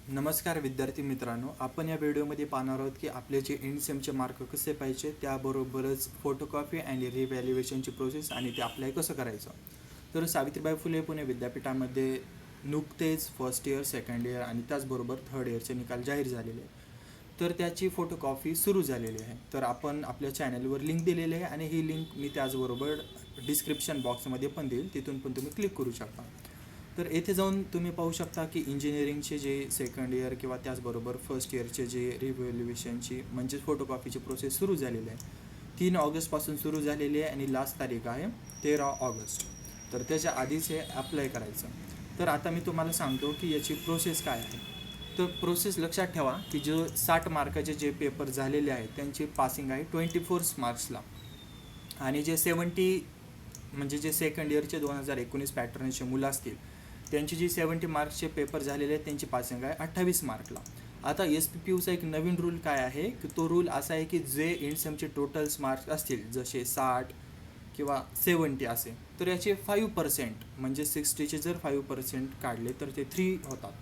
नमस्कार विद्यार्थी मित्रांनो, आपण या व्हिडिओमध्ये पाहणार आहोत की आपले जे एंड सेमचे मार्क कसे पाहिजे, त्याबरोबरच फोटोकॉपी आणि रिव्हॅल्युएशनची प्रोसेस आणि ते अप्लाय कसं करायचं. तर सावित्रीबाई फुले पुणे विद्यापीठामध्ये नुकतेच फर्स्ट इयर, सेकंड इयर आणि त्याचबरोबर थर्ड इयरचे निकाल जाहीर झालेले आहे. तर त्याची फोटोकॉपी सुरू झालेली आहे. तर आपण आपल्या चॅनलवर लिंक दिलेली आहे आणि ही लिंक मी त्याचबरोबर डिस्क्रिप्शन बॉक्समध्ये पण देईल, तिथून पण तुम्ही क्लिक करू शकता. तर येथे जाऊन तुम्ही पाहू शकता की इंजिनिअरिंगचे जे सेकंड इयर किंवा त्याचबरोबर फर्स्ट इयरचे जे रिव्हॅल्युएशनची म्हणजेच फोटोकॉपीची प्रोसेस सुरू झालेली आहे. 3 ऑगस्टपासून सुरू झालेली आहे आणि लास्ट तारीख आहे 13 ऑगस्ट. तर त्याच्या आधीच हे अप्लाय करायचं. तर आता मी तुम्हाला सांगतो की याची प्रोसेस काय आहे. तर प्रोसेस लक्षात ठेवा की जो 60 मार्काचे जे पेपर झालेले आहेत त्यांची पासिंग आहे 24 मार्क्सला आणि जे 70 म्हणजे जे सेकंड इयरचे 2019 पॅटर्नचे मुलं असतील त्यांची जी 70 मार्क्सचे पेपर झालेले आहेत त्यांची पासिंग आहे 28 मार्कला. आता SPPUचा एक नवीन रूल काय आहे की तो रूल असा आहे की जे एंडसेमचे टोटल्स मार्क्स असतील जसे 60 किंवा 70 असे, तर याचे 5% म्हणजे 60चे जर 5% काढले तर ते 3 होतात,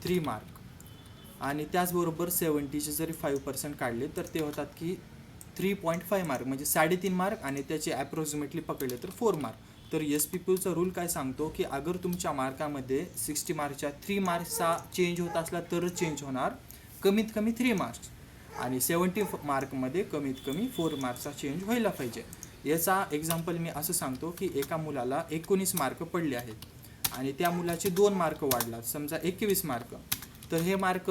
3 मार्क. आणि त्याचबरोबर 70चे जरी 5% काढले तर ते होतात की 3.5 मार्क म्हणजे 3.5 मार्क आणि त्याचे ॲप्रॉक्सिमेटली पकडले तर 4 मार्क. तर SPPUचा रूल काय सांगतो की अगर तुमच्या मार्कामध्ये 60 मार्कच्या 3 मार्क्सचा चेंज होत असला तरच चेंज होणार, कमीत कमी 3 मार्क्स, आणि 70 मार्कमध्ये कमीत कमी 4 मार्क्सचा चेंज व्हायला पाहिजे. याचा एक्झाम्पल मी असं सांगतो की एका मुलाला 19 मार्क पडले आहेत आणि त्या मुलाचे 2 मार्क वाढला, समजा 21 मार्क. तर हे मार्क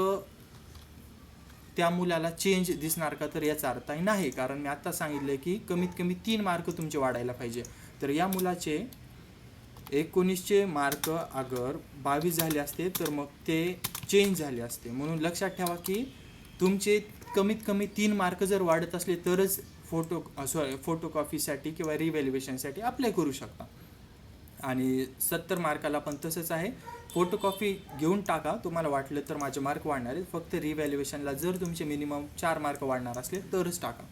त्या मुलाला चेंज दिसणार का, तर याचा अर्थ नाही, कारण मी आत्ता सांगितलं की कमीत कमी 3 मार्क तुमचे वाढायला पाहिजे. तर या मुलाचे 19चे मार्क अगर 22 झाले असते तर मग ते चेंज झाले असते. म्हणून लक्षात ठेवा की तुमचे कमीत कमी 3 मार्क जर वाढत असले तरच फोटोकॉपीसाठी किंवा रिव्हॅल्युएशनसाठी अप्लाय करू शकता. आणि 70 मार्काला पण तसंच आहे, फोटोकॉपी घेऊन टाका, तुम्हाला वाटलं तर माझे मार्क वाढणार आहेत. फक्त रिव्हॅल्युएशनला जर तुमचे मिनिमम 4 मार्क वाढणार असले तरच टाका.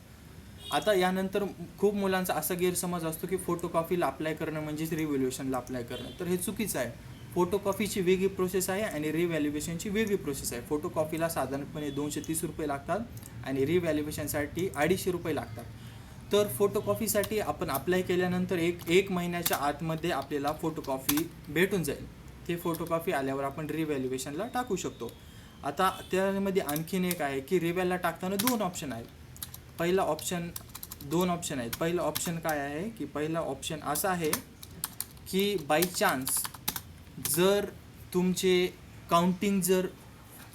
आता यानंतर खूप मुलांचा असा गैरसमज असतो की फोटोकॉपीला अप्लाय करणं म्हणजेच रिव्हॅल्युएशनला अप्लाय करणं, तर हे चुकीचं आहे. फोटोकॉपीची वेगळी प्रोसेस आहे आणि रिव्हॅल्युएशनची वेगळी प्रोसेस आहे. फोटोकॉपीला साधारणपणे 230 रुपये लागतात आणि रिव्हॅल्युएशनसाठी 250 रुपये लागतात. तर फोटोकॉपीसाठी आपण अप्लाय केल्यानंतर एक महिन्याच्या आतमध्ये आपल्याला फोटोकॉपी भेटून जाईल. ते फोटोकॉपी आल्यावर आपण रिव्हॅल्युएशनला टाकू शकतो. आता त्यामध्ये आणखीन एक आहे की रिव्हॅलला टाकताना 2 ऑप्शन आहेत. पहिला ऑप्शन 2 ऑप्शन आहेत. पहिलं ऑप्शन काय आहे की पहिला ऑप्शन असा आहे की बाय चान्स जर तुमचे काउंटिंग जर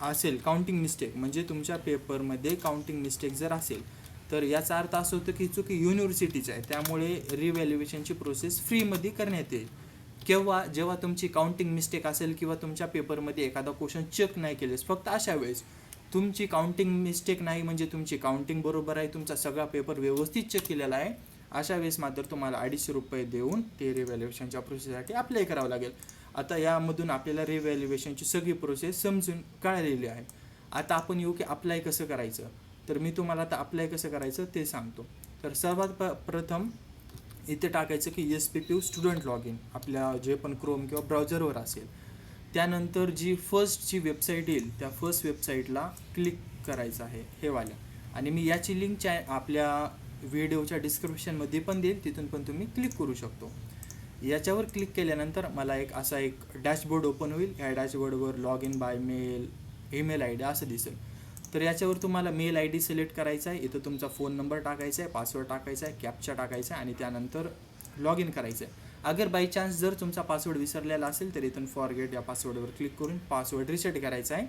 असेल, काउंटिंग मिस्टेक म्हणजे तुमच्या पेपरमध्ये काउंटिंग मिस्टेक जर असेल तर याचा अर्थ असं होतं की चूक युनिव्हर्सिटीची आहे, त्यामुळे रिव्हॅल्युएशनची प्रोसेस फ्रीमध्ये करण्यात येईल. किंवा जेव्हा तुमची काउंटिंग मिस्टेक असेल किंवा तुमच्या पेपरमध्ये एखादा क्वेश्चन चेक नाही केलेस, फक्त अशा वेळेस तुमची काउंटिंग मिस्टेक नाही म्हणजे तुमची काउंटिंग बरोबर आहे, तुमचा सगळा पेपर व्यवस्थित चेक केलेला आहे, अशा वेळेस मात्र तुम्हाला 250 रुपये देऊन ते रिव्हॅल्युएशनच्या प्रोसेससाठी अप्लाय करावं लागेल. आता यामधून आपल्याला रिव्हॅल्युएशनची सगळी प्रोसेस समजून कळलेली आहे. आता आपण येऊ की अप्लाय कसं करायचं. तर मी तुम्हाला आता अप्लाय कसं करायचं ते सांगतो. तर सर्वात प्रथम इथे टाकायचं की SPPU स्टुडंट लॉग इन, आपल्या जे पण क्रोम किंवा ब्राउझरवर असेल. त्यानंतर जी फर्स्टची वेबसाईट येईल त्या फर्स्ट वेबसाईटला क्लिक करायचं आहे, हे वाल्या. आणि मी याची लिंक आपल्या व्हिडिओच्या डिस्क्रिप्शनमध्ये पण देईल, तिथून पण तुम्ही क्लिक करू शकतो. याच्यावर क्लिक केल्यानंतर मला असा एक डॅशबोर्ड ओपन होईल. ह्या डॅशबोर्डवर log in by mail, email ID असं दिसेल. तर याच्यावर तुम्हाला मेल ID सिलेक्ट करायचा आहे. इथं तुमचा फोन नंबर टाकायचा आहे, पासवर्ड टाकायचा आहे, कॅप्चा टाकायचा आहे आणि त्यानंतर लॉग इन करायचं आहे. अगर बाय चान्स जर तुमचा पासवर्ड विसरलेला असेल तर इथून फॉरगेट या पासवर्डवर क्लिक करून पासवर्ड रिसेट करायचा आहे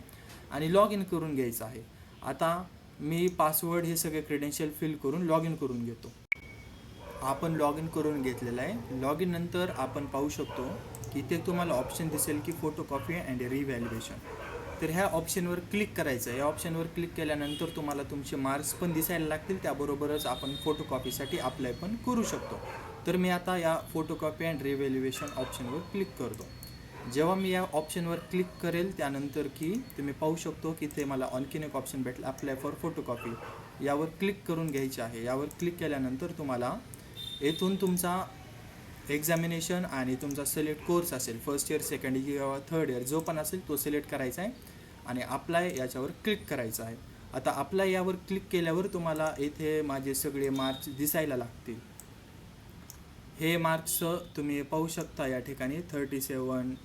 आणि लॉग इन करून घ्यायचं आहे. आता मी पासवर्ड हे सगळे क्रेडेन्शियल फिल करून लॉग इन करून घेतो. आपण लॉग इन करून घेतलेलं आहे. लॉग इन नंतर आपण पाहू शकतो की इथे तुम्हाला ऑप्शन दिसेल की फोटोकॉपी अँड रिव्हॅल्युएशन. तर ह्या ऑप्शनवर क्लिक करायचं आहे. या ऑप्शनवर क्लिक केल्यानंतर तुम्हाला तुमचे मार्क्स पण दिसायला लागतील, त्याबरोबरच आपण फोटोकॉपीसाठी अप्लाय पण करू शकतो. तर मी आता या फोटोकॉपी अँड रिव्हॅल्युएशन ऑप्शनवर क्लिक करतो. जेव्हा मी या ऑप्शनवर क्लिक करेल त्यानंतर की तुम्ही पाहू शकतो की ते मला आणखीन एक ऑप्शन भेटलं, अप्लाय फॉर फोटोकॉपी. यावर क्लिक करून घ्यायचे आहे. यावर क्लिक केल्यानंतर तुम्हाला येथून तुमचा एक्झामिनेशन आणि तुमचा सिलेक्ट कोर्स असेल, फर्स्ट इयर, सेकंड इयर किंवा थर्ड इयर जो पण असेल तो सिलेक्ट करायचा आहे. आणि अप्लाय याच्यावर क्लिक करायचं आहे. आता अप्लाय यावर क्लिक केल्यावर तुम्हाला इथे माझे सगळे मार्क्स दिसायला लागतील. हे मार्क्स तुम्ही पाहू शकता या ठिकाणी 37,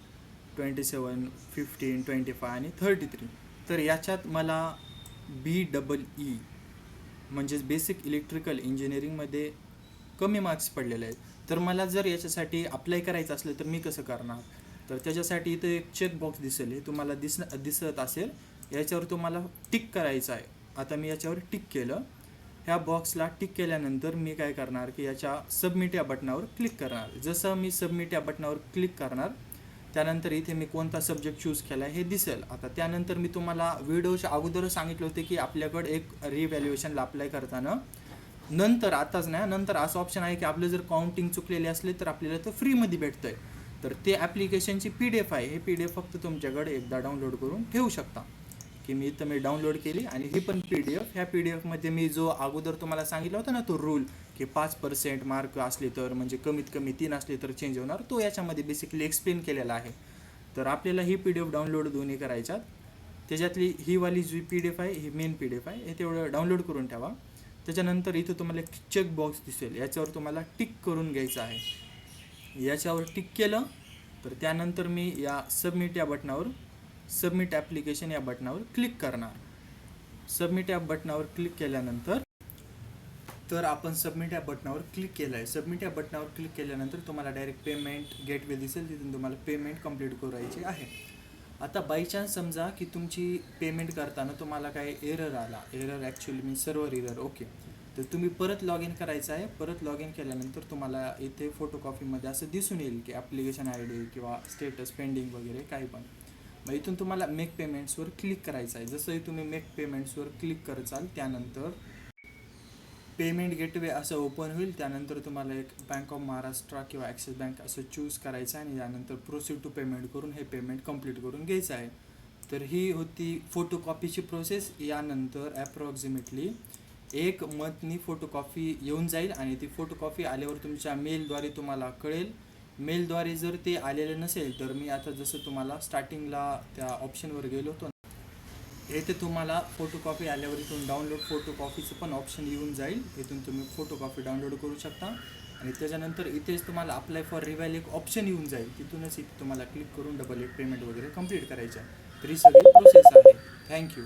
27, 15, 25 आणि 33. तर याच्यात मला BEE म्हणजेच बेसिक इलेक्ट्रिकल इंजिनिअरिंगमध्ये कमी मार्क्स पडलेले आहेत. तर मला जर याच्यासाठी अप्लाय करायचं असलं तर मी कसं करणार? तर त्याच्यासाठी इथं एक चेकबॉक्स दिसेल, हे तुम्हाला दिसत असेल. याच्यावर तुम्हाला टिक करायचं आहे. आता मी याच्यावर टिक केलं. ह्या बॉक्सला टिक केल्यानंतर मी काय करणार की याच्या सबमिट या बटनावर क्लिक करणार. जसं मी सबमिट या बटनावर क्लिक करणार त्यानंतर इथे मी कोणता सब्जेक्ट चूज केला हे दिसेल. आता त्यानंतर मी तुम्हाला व्हिडिओच्या अगोदरच सांगितलं होते की आपल्याकडे एक रिव्हॅल्युएशनला अप्लाय करताना नंतर, आताच नाही, नंतर असं ऑप्शन आहे की आपलं जर काउंटिंग चुकलेले असले तर आपल्याला तो फ्रीमध्ये भेटतं आहे. तर ते ॲप्लिकेशनची PDF आहे. हे PDF फक्त तुमच्याकडे एकदा डाउनलोड करून ठेवू शकता. की मी डाउनलोड केली आणि ही पण PDF, ह्या PDFमध्ये मी जो अगोदर तुम्हाला सांगितलं होतं ना तो रूल की 5% मार्क असले तर म्हणजे कमीत कमी 3 असले तर चेंज होणार, तो याच्यामध्ये बेसिकली एक्सप्लेन केलेला आहे. तर आपल्याला ही PDF डाउनलोड दोन्ही करायच्यात. त्याच्यातली ही वाली जी PDF आहे ही मेन PDF आहे, हे तेवढं डाउनलोड करून ठेवा. त्याच्यानंतर इथं तुम्हाला एक चेक बॉक्स दिसेल, याच्यावर तुम्हाला टिक करून घ्यायचं आहे. याच्यावर टिक केलं तर त्यानंतर मी या सबमिट या बटनावर, सबमिट ॲप्लिकेशन या बटनावर क्लिक करणार. सबमिट या बटनावर क्लिक केल्यानंतर तर आपण सबमिट या बटनावर क्लिक केलं आहे. सबमिट या बटनावर क्लिक केल्यानंतर तुम्हाला डायरेक्ट पेमेंट गेटवे दिसेल, तिथून तुम्हाला पेमेंट कंप्लीट करायची आहे. आता बाय चान्स समजा की तुमची पेमेंट करताना तुम्हाला काय एरर आला, एरर ॲक्च्युली मीन सर्व्हर एरर, ओके. तर तुम्ही परत लॉग इन करायचं आहे. परत लॉग इन केल्यानंतर तुम्हाला इथे फोटोकॉपीमध्ये असं दिसून येईल की ॲप्लिकेशन ID किंवा स्टेटस पेंडिंग वगैरे काही पण. मग इथून तुम्हाला मेक पेमेंट्सवर क्लिक करायचं आहे. जसंही तुम्ही मेक पेमेंट्सवर क्लिक करचाल त्यानंतर पेमेंट गेटवे असं ओपन होईल. त्यानंतर तुम्हाला एक बँक ऑफ महाराष्ट्र किंवा ॲक्सिस बँक असं चूज करायचं आहे आणि यानंतर प्रोसीड टू पेमेंट करून हे पेमेंट कंप्लीट करून घ्यायचं आहे. तर ही होती फोटोकॉपीची प्रोसेस. यानंतर ॲप्रॉक्सिमेटली 1 मंथनी फोटोकॉपी येऊन जाईल आणि ती फोटोकॉपी आल्यावर तुमच्या मेलद्वारे तुम्हाला कळेल. मेलद्वारे जर ते आलेलं नसेल तर मी आता जसं तुम्हाला स्टार्टिंगला त्या ऑप्शनवर गेलो होतो, येथे तुम्हाला फोटोकॉपी आल्यावर इथून डाउनलोड फोटोकॉपीचं पण ऑप्शन येऊन जाईल. इथून तुम्ही फोटोकॉपी डाउनलोड करू शकता आणि त्याच्यानंतर इथेच तुम्हाला अप्लाय फॉर रिव्हॅल एक ऑप्शन येऊन जाईल. तिथूनच इथे तुम्हाला क्लिक करून डबल पेमेंट वगैरे कंप्लीट करायचं आहे. तर ही सगळी प्रोसेस आहे. थँक्यू.